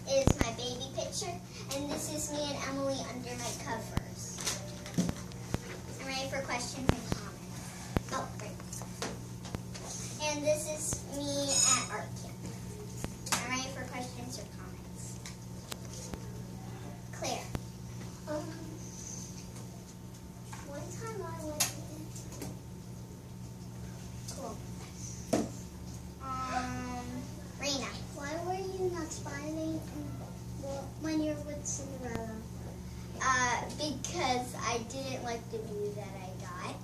is my baby picture, and this is me and Emily under my covers. I'm ready for questions and comments. Oh, great. And this is me at art camp. I'm ready for questions or comments. Claire. One time I went to cool. Raina. Why were you not smiling when you're with Cinderella? Because I didn't like the view that I got.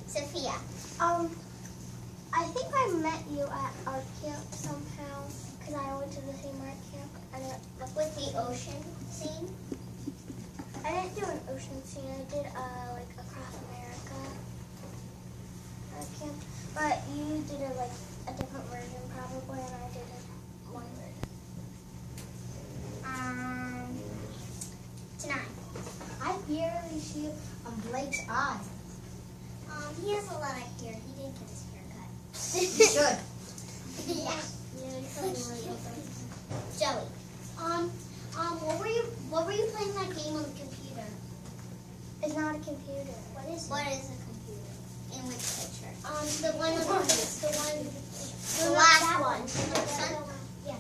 Sophia. I think I met you at art camp somehow because I went to the same art camp. With the ocean scene? I didn't do an ocean scene. I did like across America art camp, but you did a different version probably, and I did one version. Tonight. I barely see Blake's eye. He has a lot of hair. He didn't get his hair cut. You should. Yeah. Joey. What were you playing that game on the computer? It's not a computer. What is a computer? In which picture? The one on the The last one. Yeah.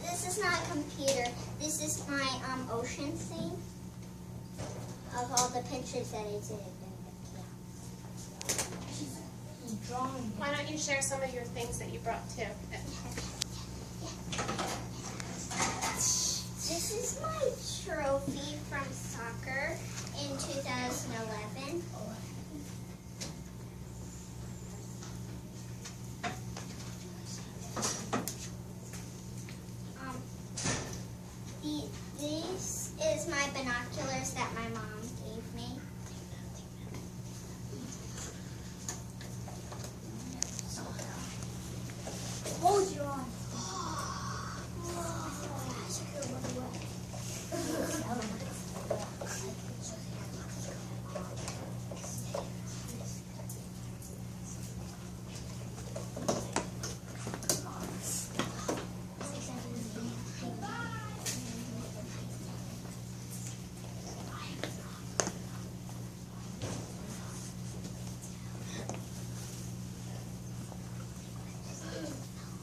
This is not a computer. This is my ocean scene of all the pictures that I did. Drawing. Why don't you share some of your things that you brought too? This is my trophy from soccer in 2011. This is my binoculars that my mom gave me. Hold your arm.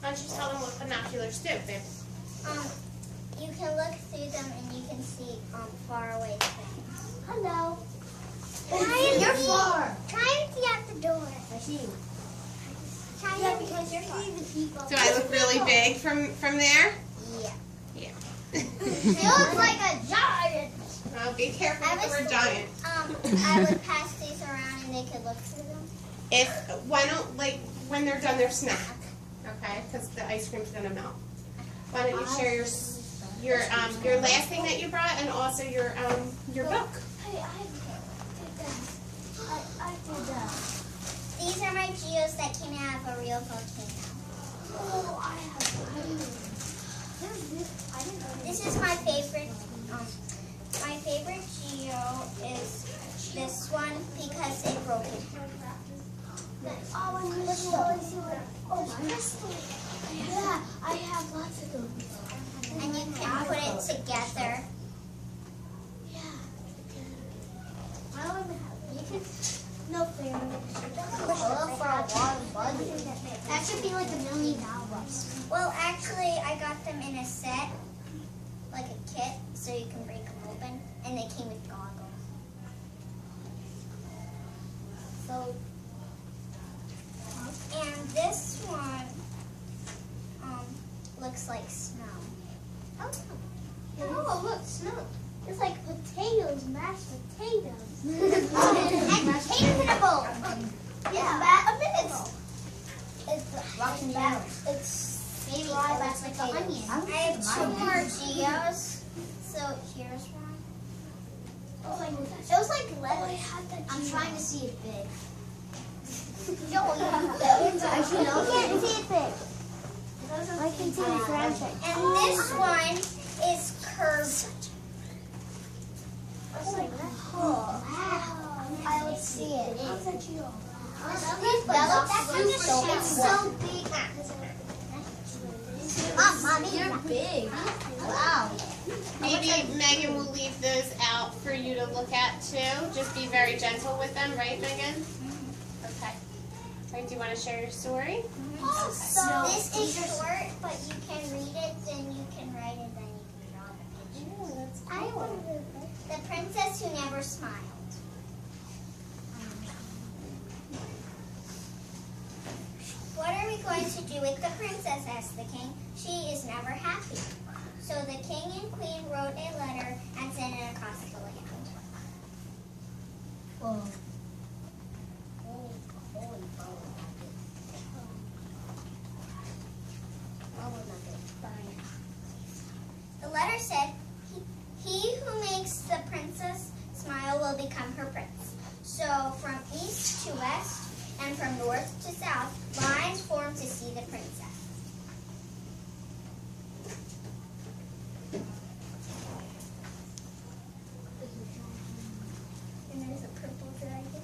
Why don't you tell them what binoculars do, babe? You can look through them and you can see far away things. Hello. You're far. Try and see out the door. I see you. Because you're far. Do I look really big from there? Yeah. Yeah. It looks like a giant. Well, be careful with the word giant. I would pass these around and they could look through them. When they're done their snack, okay? Because the ice cream's gonna melt. Why don't you share your last thing that you brought and also your book? I did that. These are my geos that came out of a real volcano. Oh, I didn't know. This is my favorite. My favorite geo is this one because it broke it. Oh, and crystal. Oh, crystal. Yeah, I have lots of those. And you can put it together. Yeah. I don't even have. You can. No fair. That should be like $1 million. Well, actually, I got them in a set, like a kit, so you can break them open, and they came with goggles. So, and this one looks like snow. Oh, look, snow. It's like potatoes, mashed potatoes. And potatoes in a bowl. Yeah, It's Rocks and barrels. It's Maybe dry that's mashed like an potatoes. onion. I have 2 more geos. So here's one. it was like lettuce. I'm trying to see it big. I can't see it big. I can see the graphic. And this one is curved. I would see it. It's so big. Mommy, you're big. Wow. Maybe Megan will leave those out for you to look at too. Just be very gentle with them, right, Megan? Okay. All right, do you want to share your story? So this is short, but you can read it, then you can write it, then you can draw the picture. Oh, that's I want the princess who never smiled. What are we going to do with the princess? Asked the king. She is never happy. So the king and queen wrote a letter and sent it across the land. Whoa. The letter said, he who makes the princess smile will become her prince. So from east to west and from north to south, lines formed to see the princess. And there's a purple dragon.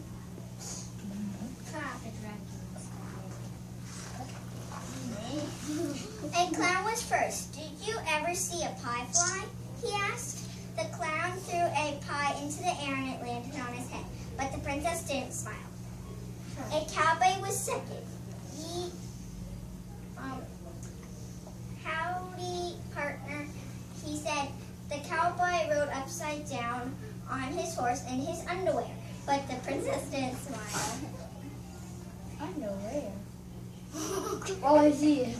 A clown was first. Did you ever see a pie fly? He asked. The clown threw a pie into the air and it landed on his head. But the princess didn't smile. A cowboy was second. He, howdy, partner, he said. The cowboy rode upside down on his horse in his underwear. But the princess didn't smile. Underwear. Oh, I see it.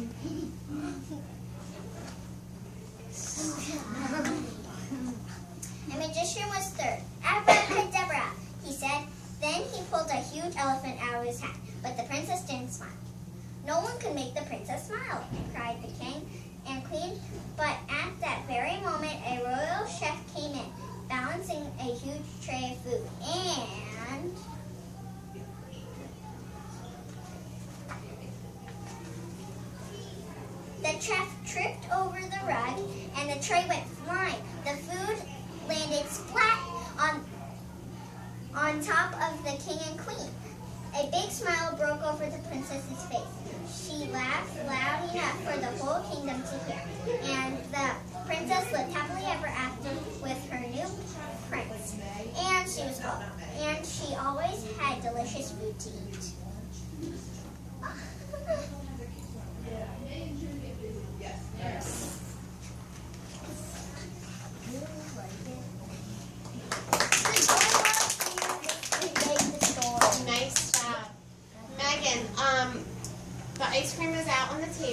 A magician was third. Abracadabra, he said. Then he pulled a huge elephant out of his hat, but the princess didn't smile. No one could make the princess smile, cried the king and queen. But at that very moment, a royal chef came in, balancing a huge tray of food. And the chef tripped over the rug, and the tray went flying. The food landed splat on top of the king and queen. A big smile broke over the princess's face. She laughed loud enough for the whole kingdom to hear. And the princess lived happily ever after with her new prince. And she always had delicious food to eat. Nice job. Megan, the ice cream is out on the table.